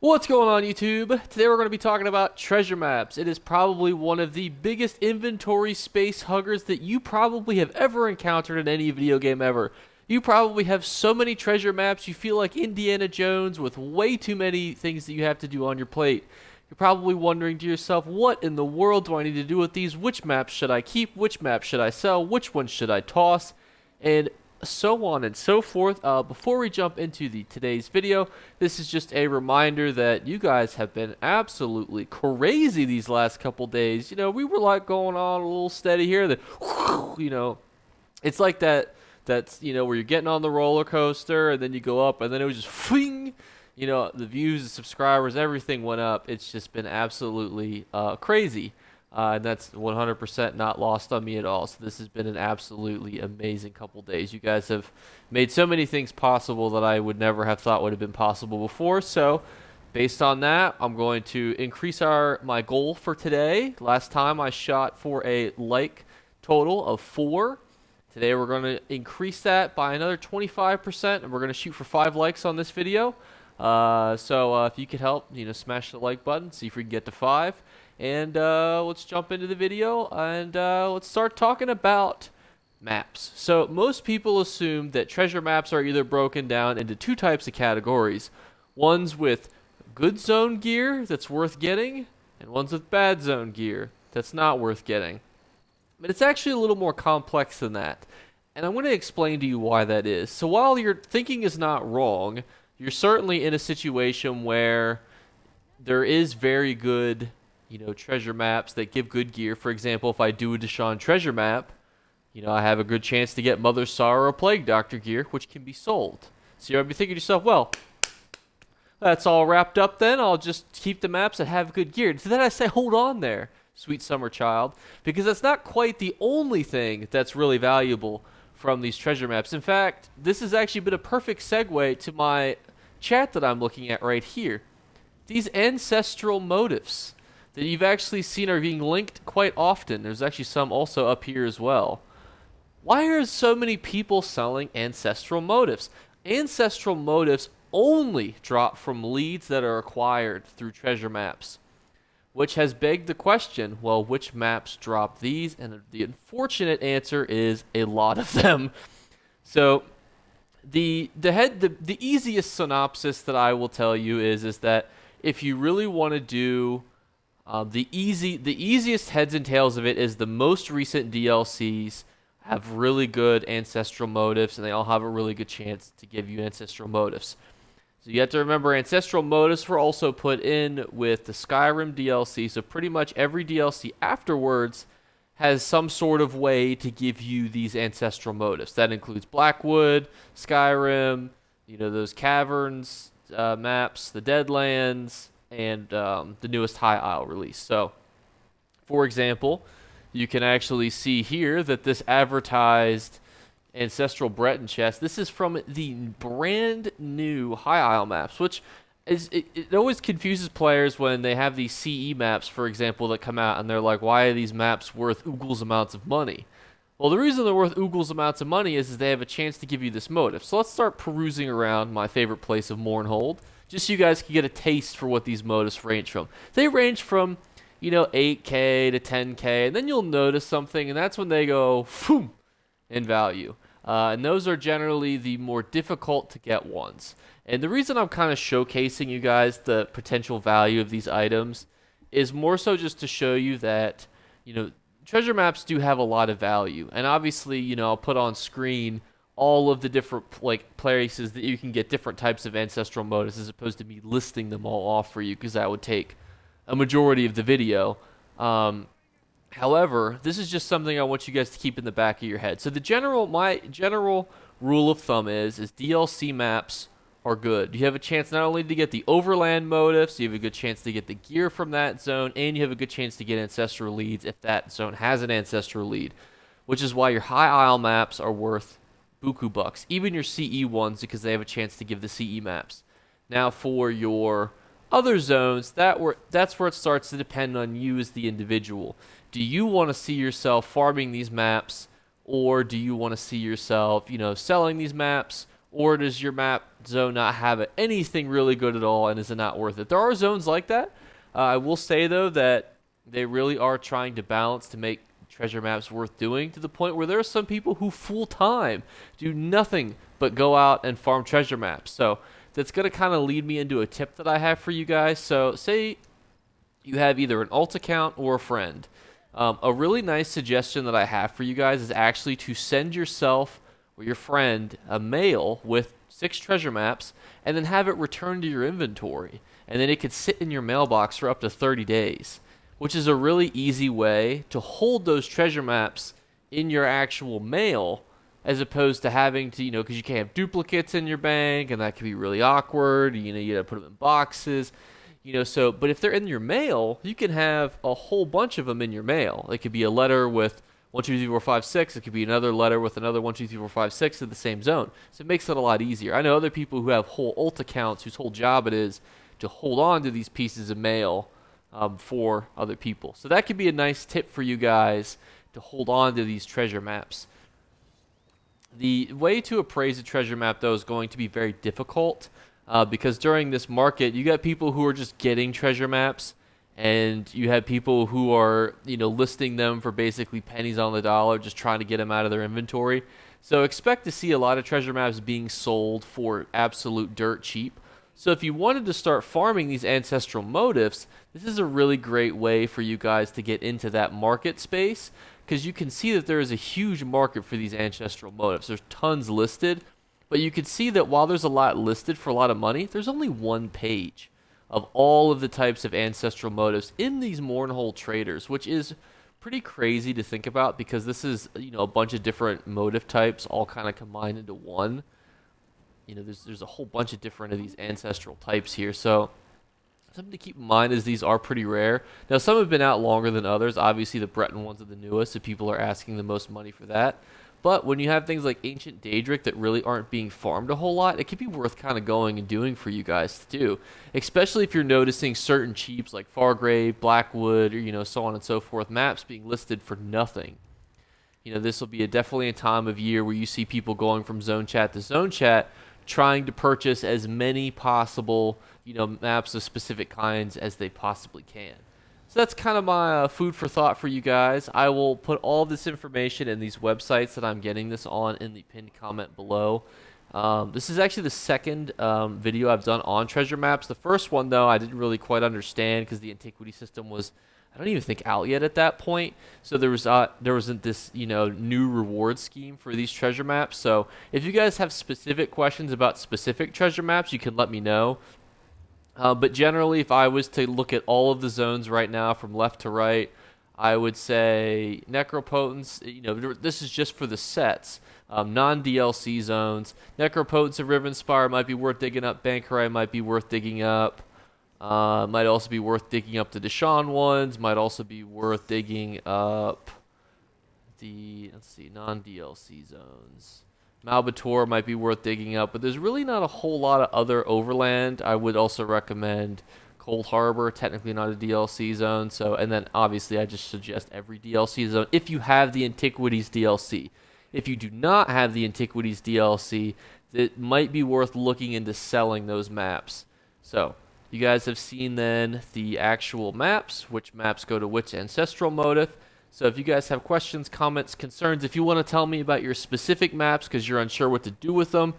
What's going on, YouTube? Today we're going to be talking about treasure maps. It is probably one of the biggest inventory space huggers that you probably have ever encountered in any video game ever. You probably have so many treasure maps you feel like Indiana Jones with way too many things that you have to do on your plate. You're probably wondering to yourself, what in the world do I need to do with these? Which maps should I keep? Which maps should I sell? Which ones should I toss? And so on and so forth. Before we jump into today's video, this is just a reminder that you guys have been absolutely crazy these last couple days. We were like going on a little steady here, then it's like that's where you're getting on the roller coaster and then you go up and then it was just fling. The views, the subscribers, everything went up. It's just been absolutely crazy. And that's 100% not lost on me at all. So this has been an absolutely amazing couple days. You guys have made so many things possible that I would never have thought would have been possible before. So based on that, I'm going to increase my goal for today. Last time I shot for a like total of 4. Today we're going to increase that by another 25%, and we're going to shoot for 5 likes on this video. So if you could help, smash the like button, see if we can get to 5. And let's jump into the video and let's start talking about maps. So most people assume that treasure maps are either broken down into 2 types of categories. Ones with good zone gear that's worth getting, and ones with bad zone gear that's not worth getting. But it's actually a little more complex than that. And I'm going to explain to you why that is. So while your thinking is not wrong, you're certainly in a situation where there is very good treasure maps that give good gear. For example, if I do a Deshaun treasure map, I have a good chance to get Mother Sorrow or Plague Doctor gear, which can be sold. So you'll be thinking to yourself, well, that's all wrapped up then. I'll just keep the maps that have good gear. So then I say, hold on there, sweet summer child, because that's not quite the only thing that's really valuable from these treasure maps. In fact, this has actually been a perfect segue to my chat that I'm looking at right here. These ancestral motifs that you've actually seen are being linked quite often. There's actually some also up here as well. Why are so many people selling ancestral motifs? Ancestral motifs only drop from leads that are acquired through treasure maps, which has begged the question, well, which maps drop these? And the unfortunate answer is a lot of them. So the easiest synopsis that I will tell you is that if you really want to do the easiest heads and tails of it is the most recent DLCs have really good ancestral motifs, and they all have a really good chance to give you ancestral motifs. So you have to remember, ancestral motifs were also put in with the Skyrim DLC, so pretty much every DLC afterwards has some sort of way to give you these ancestral motifs. That includes Blackwood, Skyrim, those caverns maps, the Deadlands, and the newest High Isle release. So, for example, you can actually see here that this advertised Ancestral Breton chest, this is from the brand new High Isle maps, which it always confuses players when they have these CE maps, for example, that come out and they're like, why are these maps worth oogles amounts of money? Well, the reason they're worth oogles amounts of money is they have a chance to give you this motive. So let's start perusing around my favorite place of Mournhold, just so you guys can get a taste for what these motives range from. They range from, 8K to 10K, and then you'll notice something, and that's when they go, boom, in value. And those are generally the more difficult to get ones. And the reason I'm kind of showcasing you guys the potential value of these items is more so just to show you that, treasure maps do have a lot of value. And obviously, I'll put on screen all of the different places that you can get different types of ancestral motives, as opposed to me listing them all off for you, because that would take a majority of the video. However, this is just something I want you guys to keep in the back of your head. So my general rule of thumb is DLC maps are good. You have a chance not only to get the overland motifs, you have a good chance to get the gear from that zone, and you have a good chance to get ancestral leads if that zone has an ancestral lead, which is why your High Isle maps are worth buku bucks, even your CE ones, because they have a chance to give the CE maps. Now for your other zones, that's where it starts to depend on you as the individual. Do you want to see yourself farming these maps, or do you want to see yourself, selling these maps, or does your map zone not have anything really good at all, and is it not worth it? There are zones like that. I will say, though, that they really are trying to balance to make treasure maps worth doing, to the point where there are some people who full-time do nothing but go out and farm treasure maps. So that's going to kind of lead me into a tip that I have for you guys. So say you have either an alt account or a friend. A really nice suggestion that I have for you guys is actually to send yourself or your friend a mail with 6 treasure maps and then have it returned to your inventory. And then it could sit in your mailbox for up to 30 days, which is a really easy way to hold those treasure maps in your actual mail, as opposed to having to, because you can't have duplicates in your bank, and that can be really awkward. You gotta put them in boxes. But if they're in your mail, you can have a whole bunch of them in your mail. It could be a letter with 1, 2, 3, 4, 5, 6. It could be another letter with another 1, 2, 3, 4, 5, 6 in the same zone. So it makes it a lot easier. I know other people who have whole alt accounts whose whole job it is to hold on to these pieces of mail for other people. So that could be a nice tip for you guys to hold on to these treasure maps. The way to appraise a treasure map, though, is going to be very difficult. Because during this market, you got people who are just getting treasure maps, and you have people who are, listing them for basically pennies on the dollar, just trying to get them out of their inventory. So expect to see a lot of treasure maps being sold for absolute dirt cheap. So if you wanted to start farming these ancestral motifs, this is a really great way for you guys to get into that market space, because you can see that there is a huge market for these ancestral motifs. There's tons listed. But you can see that while there's a lot listed for a lot of money, there's only one page of all of the types of ancestral motifs in these Mournhold traders, which is pretty crazy to think about, because this is, a bunch of different motif types all kind of combined into one. There's a whole bunch of different of these ancestral types here. So something to keep in mind is these are pretty rare. Now, some have been out longer than others. Obviously, the Breton ones are the newest, so people are asking the most money for that. But when you have things like Ancient Daedric that really aren't being farmed a whole lot, it could be worth kind of going and doing for you guys to do. Especially if you're noticing certain cheaps like Fargrave, Blackwood, or so on and so forth, maps being listed for nothing. This will be definitely a time of year where you see people going from zone chat to zone chat, trying to purchase as many possible, maps of specific kinds as they possibly can. So that's kind of my food for thought for you guys. I will put all this information in these websites that I'm getting this on in the pinned comment below. This is actually the second video I've done on treasure maps. The first one, though, I didn't really quite understand because the antiquity system was, I don't even think, out yet at that point. So there wasn't this new reward scheme for these treasure maps. So if you guys have specific questions about specific treasure maps, you can let me know. But generally, if I was to look at all of the zones right now from left to right, I would say Necropotence, this is just for the sets, non-DLC zones. Necropotence of Rivenspire might be worth digging up. Bankerai might be worth digging up. Might also be worth digging up the Deshawn ones. Might also be worth digging up the, non-DLC zones. Malbator might be worth digging up, but there's really not a whole lot of other overland. I would also recommend Cold Harbor, technically not a DLC zone. And then obviously I just suggest every DLC zone if you have the Antiquities DLC. If you do not have the Antiquities DLC, it might be worth looking into selling those maps. So you guys have seen then the actual maps, which maps go to which ancestral motif. So if you guys have questions, comments, concerns, if you want to tell me about your specific maps because you're unsure what to do with them,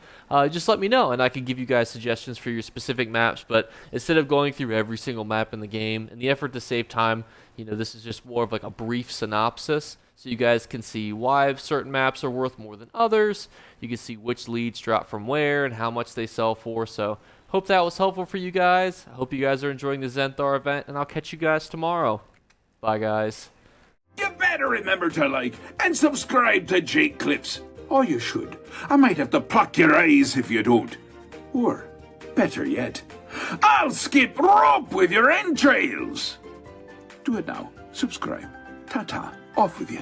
just let me know and I can give you guys suggestions for your specific maps. But instead of going through every single map in the game, in the effort to save time, this is just more of like a brief synopsis so you guys can see why certain maps are worth more than others. You can see which leads drop from where and how much they sell for. So hope that was helpful for you guys. I hope you guys are enjoying the Zenthar event, and I'll catch you guys tomorrow. Bye, guys. You better remember to like and subscribe to Jake Clips. Or you should. I might have to pluck your eyes if you don't. Or, better yet, I'll skip rope with your entrails. Do it now. Subscribe. Ta-ta. Off with you.